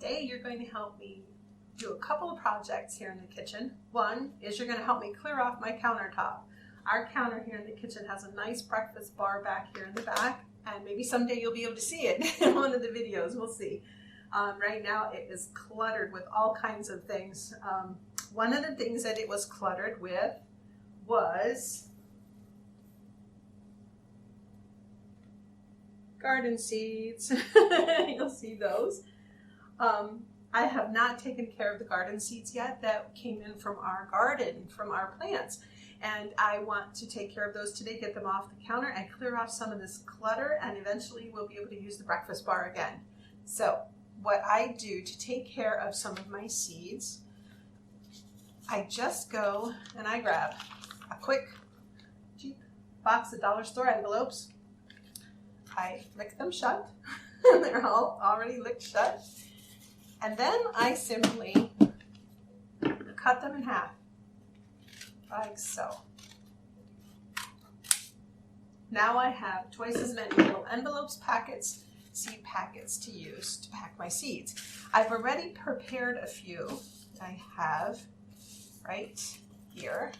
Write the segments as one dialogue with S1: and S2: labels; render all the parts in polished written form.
S1: today you're going to help me do a couple of projects here in the kitchen. One is you're going to help me clear off my countertop. Our counter here in the kitchen has a nice breakfast bar back here in the back, and maybe someday you'll be able to see it in one of the videos. We'll see. Right now it is cluttered with all kinds of things. One of the things that it was cluttered with was garden seeds. You'll see those. I have not taken care of the garden seeds yet that came in from our garden, from our plants. And I want to take care of those today, get them off the counter and clear off some of this clutter, and eventually we'll be able to use the breakfast bar again. So what I do to take care of some of my seeds, I just go and I grab a quick cheap box of dollar store envelopes. I lick them shut. They're all already licked shut. And then I simply cut them in half, like so. Now I have twice as many little envelopes, packets, seed packets to use to pack my seeds. I've already prepared a few. I have right here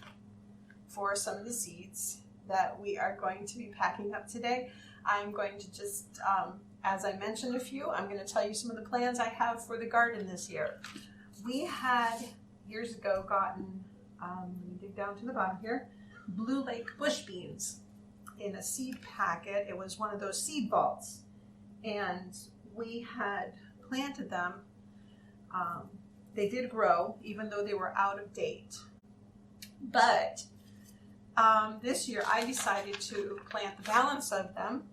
S1: for some of the seeds that we are going to be packing up today. I'm going to just, as I mentioned a few, I'm going to tell you some of the plans I have for the garden this year. We had, years ago, gotten, let me dig down to the bottom here, Blue Lake bush beans in a seed packet. It was one of those seed vaults. And we had planted them. They did grow, even though they were out of date. But this year I decided to plant the balance of them.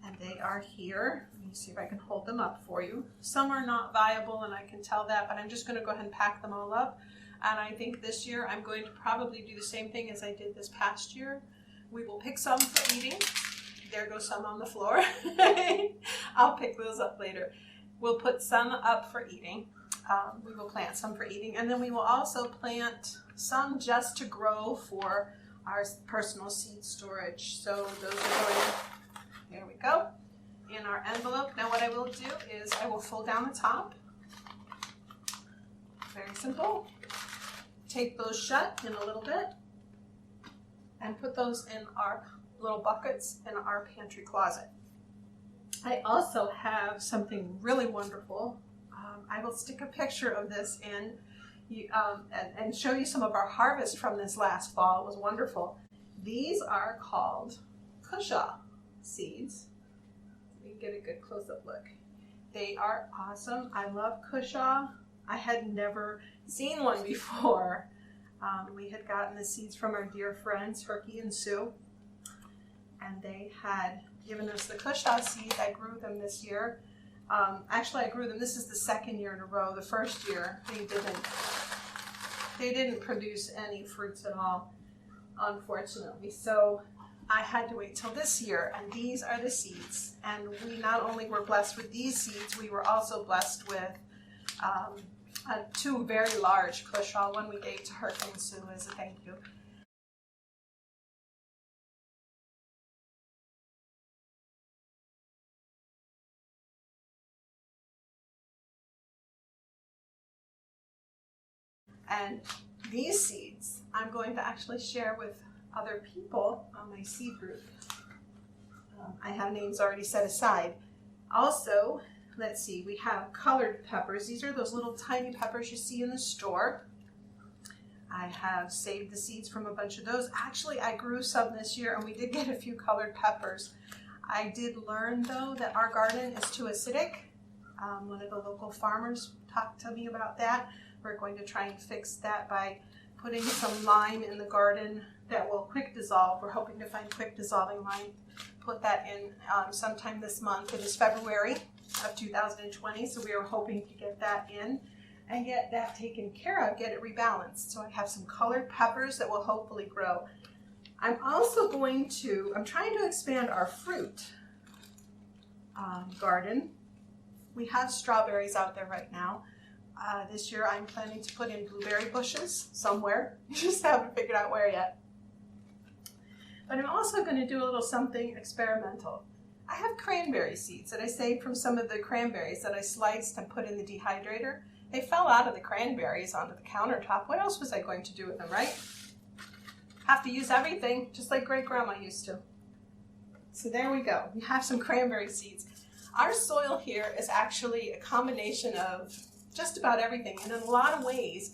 S1: And they are here. Let me see if I can hold them up for you. Some are not viable, and I can tell that, but I'm just going to go ahead and pack them all up. And I think this year I'm going to probably do the same thing as I did this past year. We will pick some for eating. There goes some on the floor. I'll pick those up later. We'll put some up for eating. We will plant some for eating, and then we will also plant some just to grow for our personal seed storage. So those are going, there we go, in our envelope. Now what I will do is I will fold down the top. Very simple. Tape those shut in a little bit and put those in our little buckets in our pantry closet. I also have something really wonderful. I will stick a picture of this in and show you some of our harvest from this last fall. It was wonderful. These are called cushaw seeds. Let me get a good close-up look. They are awesome. I love cushaw. I had never seen one before. We had gotten the seeds from our dear friends, Herky and Sue, and they had given us the cushaw seeds. I grew them this year. Actually, I grew them. This is the second year in a row. The first year, they didn't produce any fruits at all, unfortunately. So I had to wait till this year, and these are the seeds. And we not only were blessed with these seeds, we were also blessed with two very large cushaw. One we gave to Herky and Sue as a thank you. And these seeds I'm going to actually share with other people on my seed group. I have names already set aside. Also, let's see, we have colored peppers. These are those little tiny peppers you see in the store. I have saved the seeds from a bunch of those. Actually, I grew some this year, and we did get a few colored peppers. I did learn, though, that our garden is too acidic. One of the local farmers talked to me about that. We're going to try and fix that by putting some lime in the garden that will quick dissolve. We're hoping to find quick dissolving lime. Put that in sometime this month. It is February of 2020, so we are hoping to get that in and get that taken care of, get it rebalanced. So I have some colored peppers that will hopefully grow. I'm trying to expand our fruit garden. We have strawberries out there right now. This year I'm planning to put in blueberry bushes somewhere. Just haven't figured out where yet. But I'm also going to do a little something experimental. I have cranberry seeds that I saved from some of the cranberries that I sliced and put in the dehydrator. They fell out of the cranberries onto the countertop. What else was I going to do with them, right? Have to use everything, just like great grandma used to. So there we go. We have some cranberry seeds. Our soil here is actually a combination of just about everything. And in a lot of ways,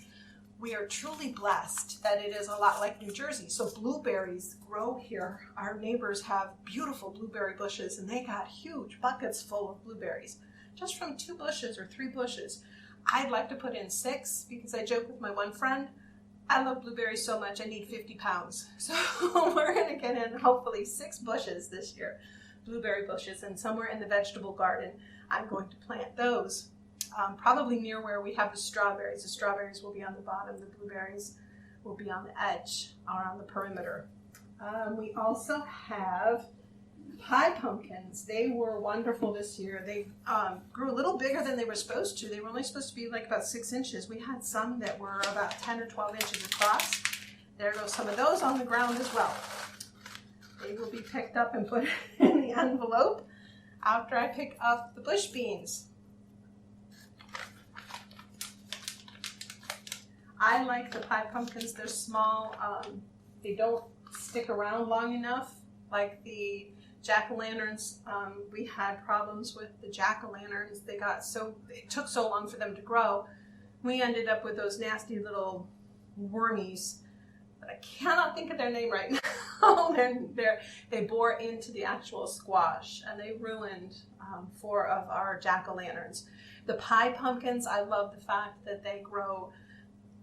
S1: we are truly blessed that it is a lot like New Jersey. So blueberries grow here. Our neighbors have beautiful blueberry bushes, and they got huge buckets full of blueberries, just from 2 bushes or 3 bushes. I'd like to put in 6 because I joke with my one friend, I love blueberries so much I need 50 pounds. So we're going to get in hopefully 6 bushes this year, blueberry bushes, and somewhere in the vegetable garden I'm going to plant those. Probably near where we have the strawberries. The strawberries will be on the bottom, the blueberries will be on the edge or on the perimeter. We also have pie pumpkins. They were wonderful this year. They grew a little bigger than they were supposed to. They were only supposed to be like about 6 inches. We had some that were about 10 or 12 inches across. There go some of those on the ground as well. They will be picked up and put in the envelope after I pick up the bush beans. I like the pie pumpkins. They're small. They don't stick around long enough like the jack-o'-lanterns. We had problems with the jack-o'-lanterns. It took so long for them to grow. We ended up with those nasty little wormies, but I cannot think of their name right now. They bore into the actual squash, and they ruined 4 of our jack-o'-lanterns. The pie pumpkins, I love the fact that they grow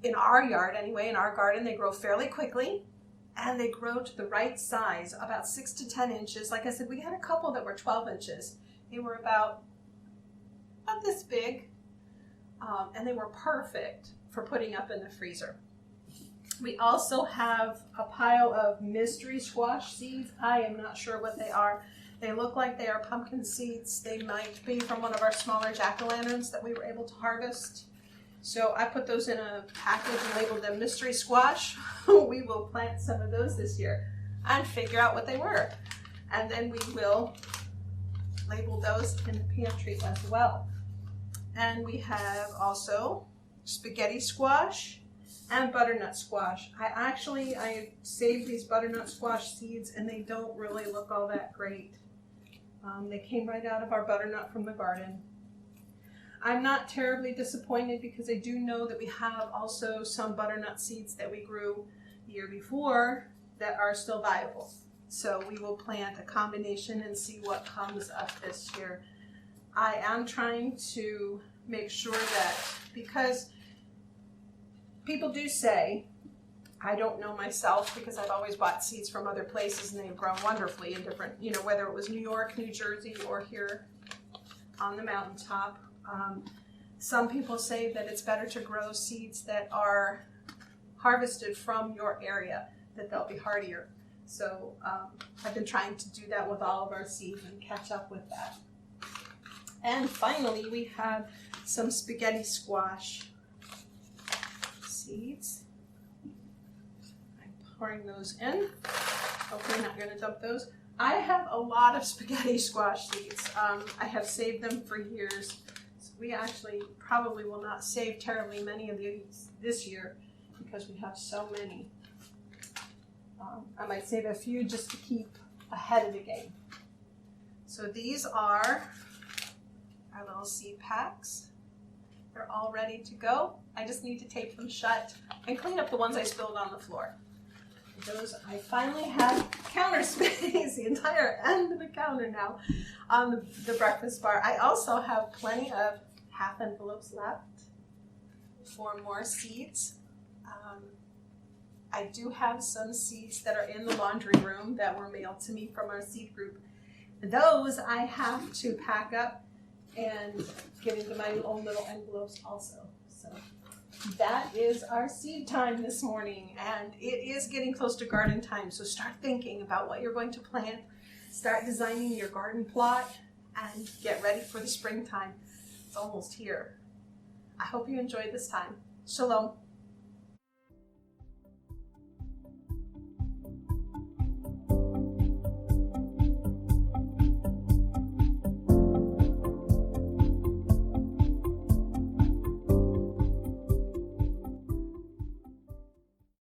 S1: in our yard anyway, in our garden, they grow fairly quickly. And they grow to the right size, about 6 to 10 inches. Like I said, we had a couple that were 12 inches. They were about this big, and they were perfect for putting up in the freezer. We also have a pile of mystery squash seeds. I am not sure what they are. They look like they are pumpkin seeds. They might be from one of our smaller jack-o'-lanterns that we were able to harvest. So I put those in a package and labeled them mystery squash. We will plant some of those this year and figure out what they were. And then we will label those in the pantry as well. And we have also spaghetti squash and butternut squash. I saved these butternut squash seeds, and they don't really look all that great. They came right out of our butternut from the garden. I'm not terribly disappointed because I do know that we have also some butternut seeds that we grew the year before that are still viable. So we will plant a combination and see what comes up this year. I am trying to make sure that, because people do say, I don't know myself because I've always bought seeds from other places and they've grown wonderfully in different, whether it was New York, New Jersey, or here on the mountaintop. Some people say that it's better to grow seeds that are harvested from your area, that they'll be hardier. So I've been trying to do that with all of our seeds and catch up with that. And finally, we have some spaghetti squash seeds. I'm pouring those in. Hopefully not going to dump those. I have a lot of spaghetti squash seeds. I have saved them for years. We actually probably will not save terribly many of these this year because we have so many. I might save a few just to keep ahead of the game. So these are our little seed packs. They're all ready to go. I just need to tape them shut and clean up the ones I spilled on the floor. Those, I finally have counter space, the entire end of the counter now on the breakfast bar. I also have plenty of half envelopes left for more seeds. I do have some seeds that are in the laundry room that were mailed to me from our seed group. Those I have to pack up and get into my own little envelopes also. So that is our seed time this morning, and it is getting close to garden time, so start thinking about what you're going to plant, start designing your garden plot, and get ready for the springtime. It's almost here. I hope you enjoyed this time. Shalom.